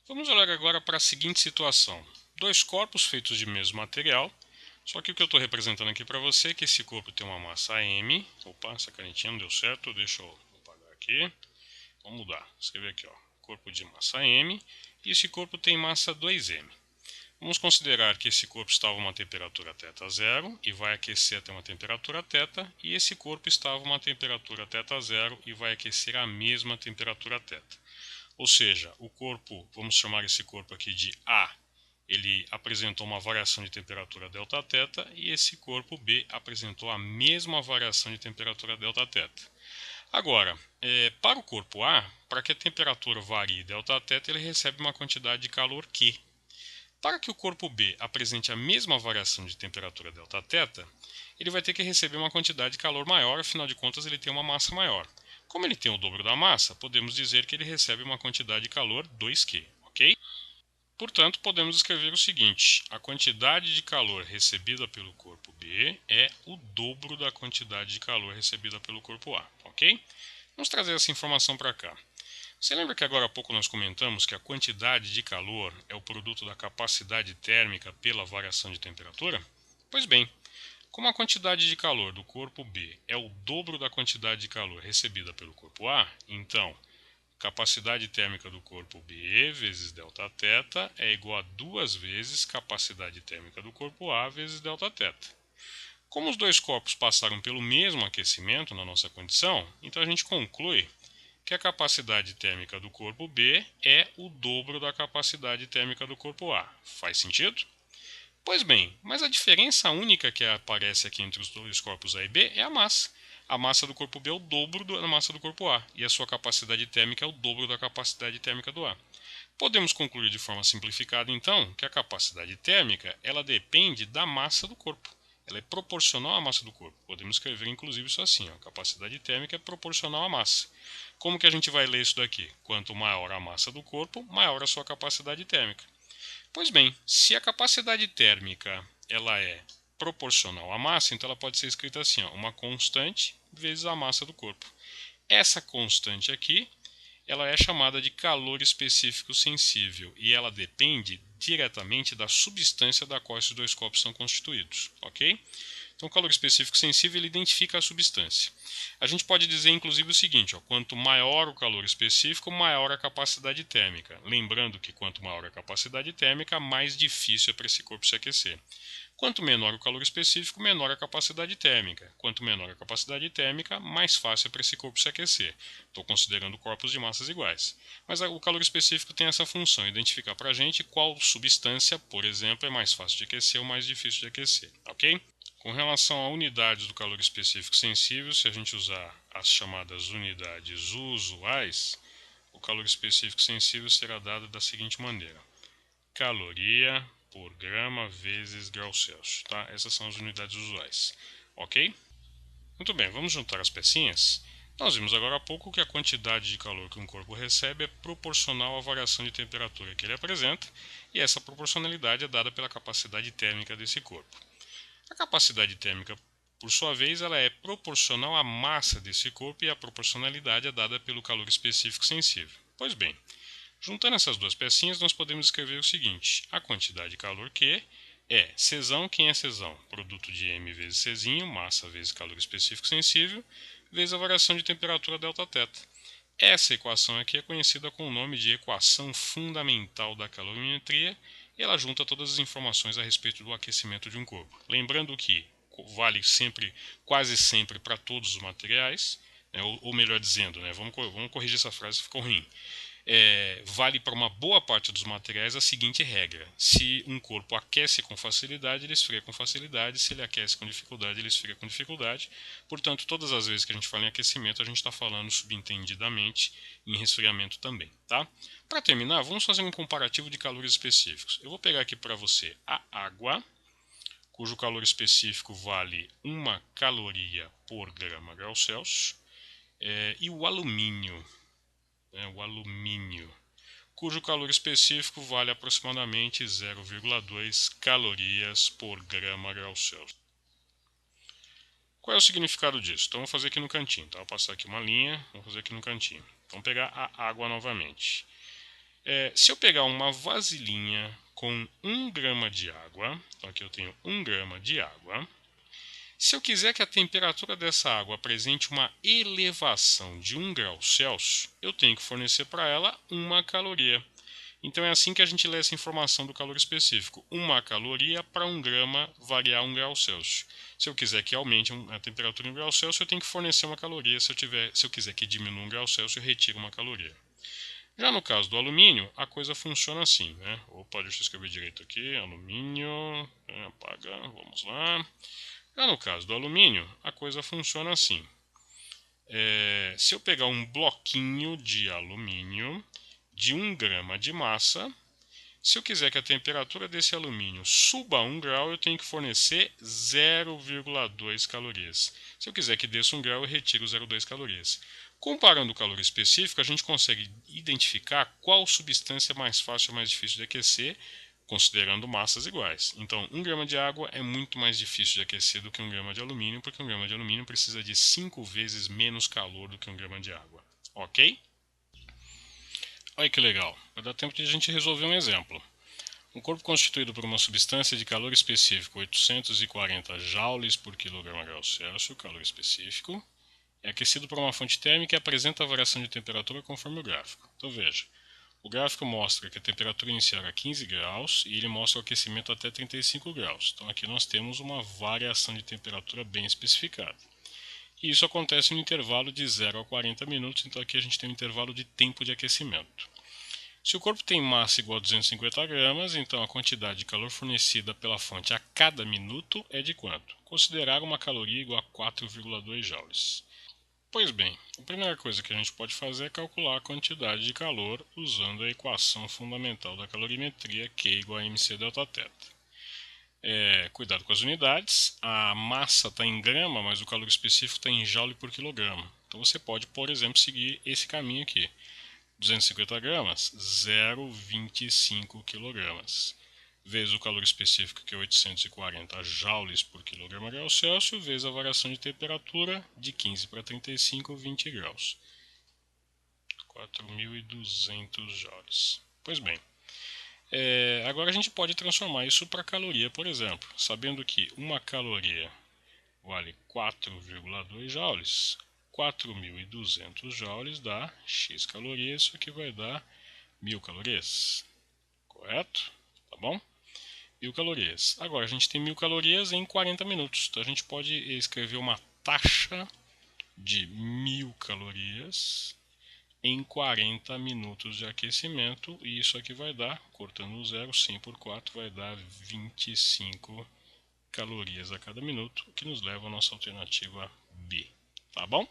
Vamos olhar agora para a seguinte situação. Dois corpos feitos de mesmo material, só que o que eu estou representando aqui para você é que esse corpo tem uma massa m. Opa, essa canetinha não deu certo, deixa eu apagar aqui. Vamos mudar, escrever aqui, ó, corpo de massa m, e esse corpo tem massa 2m. Vamos considerar que esse corpo estava a uma temperatura θ0 e vai aquecer até uma temperatura θ, e esse corpo estava a uma temperatura θ0 e vai aquecer a mesma temperatura θ. Ou seja, o corpo, vamos chamar esse corpo aqui de A, ele apresentou uma variação de temperatura Δθ, e esse corpo B apresentou a mesma variação de temperatura Δθ. Agora, para o corpo A, para que a temperatura varie Δθ, ele recebe uma quantidade de calor Q. Para que o corpo B apresente a mesma variação de temperatura Δθ, ele vai ter que receber uma quantidade de calor maior, afinal de contas ele tem uma massa maior. Como ele tem o dobro da massa, podemos dizer que ele recebe uma quantidade de calor 2Q, ok? Portanto, podemos escrever o seguinte: a quantidade de calor recebida pelo corpo B é o dobro da quantidade de calor recebida pelo corpo A, ok? Vamos trazer essa informação para cá. Você lembra que agora há pouco nós comentamos que a quantidade de calor é o produto da capacidade térmica pela variação de temperatura? Pois bem, como a quantidade de calor do corpo B é o dobro da quantidade de calor recebida pelo corpo A, então capacidade térmica do corpo B vezes Δθ é igual a 2 vezes capacidade térmica do corpo A vezes Δθ. Como os dois corpos passaram pelo mesmo aquecimento na nossa condição, então a gente conclui que a capacidade térmica do corpo B é o dobro da capacidade térmica do corpo A. Faz sentido? Pois bem, mas a diferença única que aparece aqui entre os dois corpos A e B é a massa. A massa do corpo B é o dobro da massa do corpo A, e a sua capacidade térmica é o dobro da capacidade térmica do A. Podemos concluir de forma simplificada, então, que a capacidade térmica ela depende da massa do corpo. Ela é proporcional à massa do corpo. Podemos escrever, inclusive, isso assim: a capacidade térmica é proporcional à massa. Como que a gente vai ler isso daqui? Quanto maior a massa do corpo, maior a sua capacidade térmica. Pois bem, se a capacidade térmica ela é proporcional à massa, então ela pode ser escrita assim: uma constante vezes a massa do corpo. Essa constante aqui ela é chamada de calor específico sensível e ela depende diretamente da substância da qual esses dois corpos são constituídos, ok? Então, o calor específico sensível ele identifica a substância. A gente pode dizer, inclusive, o seguinte: quanto maior o calor específico, maior a capacidade térmica. Lembrando que quanto maior a capacidade térmica, mais difícil é para esse corpo se aquecer. Quanto menor o calor específico, menor a capacidade térmica. Quanto menor a capacidade térmica, mais fácil é para esse corpo se aquecer. Estou considerando corpos de massas iguais. Mas o calor específico tem essa função, identificar para a gente qual substância, por exemplo, é mais fácil de aquecer ou mais difícil de aquecer, ok? Com relação a unidades do calor específico sensível, se a gente usar as chamadas unidades usuais, o calor específico sensível será dado da seguinte maneira: caloria por grama vezes grau Celsius. Tá? Essas são as unidades usuais. Ok? Muito bem, vamos juntar as pecinhas. Nós vimos agora há pouco que a quantidade de calor que um corpo recebe é proporcional à variação de temperatura que ele apresenta, e essa proporcionalidade é dada pela capacidade térmica desse corpo. A capacidade térmica, por sua vez, ela é proporcional à massa desse corpo, e a proporcionalidade é dada pelo calor específico sensível. Pois bem, juntando essas duas pecinhas, nós podemos escrever o seguinte: a quantidade de calor Q é Czão, quem é Czão? Produto de M vezes C, massa vezes calor específico sensível, vezes a variação de temperatura Δθ. Essa equação aqui é conhecida com o nome de equação fundamental da calorimetria, e ela junta todas as informações a respeito do aquecimento de um corpo. Lembrando que vale sempre, quase sempre, para todos os materiais, né, ou melhor dizendo, né, vamos corrigir essa frase, ficou ruim. Vale para uma boa parte dos materiais a seguinte regra: se um corpo aquece com facilidade, ele esfria com facilidade; se ele aquece com dificuldade, ele esfria com dificuldade. Portanto, todas as vezes que a gente fala em aquecimento, a gente está falando subentendidamente em resfriamento também. Tá? Para terminar, vamos fazer um comparativo de calores específicos. Eu vou pegar aqui para você a água, cujo calor específico vale 1 caloria por grama grau Celsius, e o alumínio, cujo calor específico vale aproximadamente 0,2 calorias por grama grau Celsius. Qual é o significado disso? Então, vou fazer aqui no cantinho. Tá? Vou passar aqui uma linha, vou fazer aqui no cantinho. Vamos pegar a água novamente. Se eu pegar uma vasilhinha com 1 grama de água, então aqui eu tenho 1 grama de água. Se eu quiser que a temperatura dessa água apresente uma elevação de 1 grau Celsius, eu tenho que fornecer para ela 1 caloria. Então é assim que a gente lê essa informação do calor específico. 1 caloria para 1 grama variar 1 grau Celsius. Se eu quiser que aumente a temperatura em 1 grau Celsius, eu tenho que fornecer 1 caloria. Se eu quiser que diminua 1 grau Celsius, eu retiro 1 caloria. Já no caso do alumínio, a coisa funciona assim, né? Opa, deixa eu escrever direito aqui. Alumínio, apaga, vamos lá. Já no caso do alumínio, a coisa funciona assim. Se eu pegar um bloquinho de alumínio de 1 grama de massa, se eu quiser que a temperatura desse alumínio suba a 1 grau, eu tenho que fornecer 0,2 calorias. Se eu quiser que desça 1 grau, eu retiro 0,2 calorias. Comparando o calor específico, a gente consegue identificar qual substância é mais fácil ou mais difícil de aquecer, considerando massas iguais. Então, 1 grama de água é muito mais difícil de aquecer do que 1 grama de alumínio, porque 1 grama de alumínio precisa de 5 vezes menos calor do que 1 grama de água. Ok? Olha que legal, vai dar tempo de a gente resolver um exemplo. Um corpo constituído por uma substância de calor específico 840 joules por kg Celsius, calor específico, é aquecido por uma fonte térmica e apresenta a variação de temperatura conforme o gráfico. Então veja, o gráfico mostra que a temperatura inicial era 15 graus e ele mostra o aquecimento até 35 graus. Então aqui nós temos uma variação de temperatura bem especificada. E isso acontece no intervalo de 0 a 40 minutos, então aqui a gente tem um intervalo de tempo de aquecimento. Se o corpo tem massa igual a 250 gramas, então a quantidade de calor fornecida pela fonte a cada minuto é de quanto? Considerar uma caloria igual a 4,2 joules. Pois bem, a primeira coisa que a gente pode fazer é calcular a quantidade de calor usando a equação fundamental da calorimetria, Q igual a mc delta θ. Cuidado com as unidades, a massa está em grama, mas o calor específico está em joule por quilograma. Então você pode, por exemplo, seguir esse caminho aqui. 250 gramas, 0,25 kg, vezes o calor específico, que é 840 joules por quilograma grau Celsius, vezes a variação de temperatura de 15 para 35, 20 graus. 4.200 joules. Pois bem, agora a gente pode transformar isso para caloria, por exemplo, sabendo que 1 caloria vale 4,2 joules. 4.200 joules dá X calorias, isso aqui vai dar 1.000 calorias, correto? Tá bom? 1.000 calorias. Agora a gente tem 1.000 calorias em 40 minutos, então a gente pode escrever uma taxa de 1.000 calorias em 40 minutos de aquecimento, e isso aqui vai dar, cortando o zero, 100 por 4, vai dar 25 calorias a cada minuto, que nos leva à nossa alternativa B. Tá bom?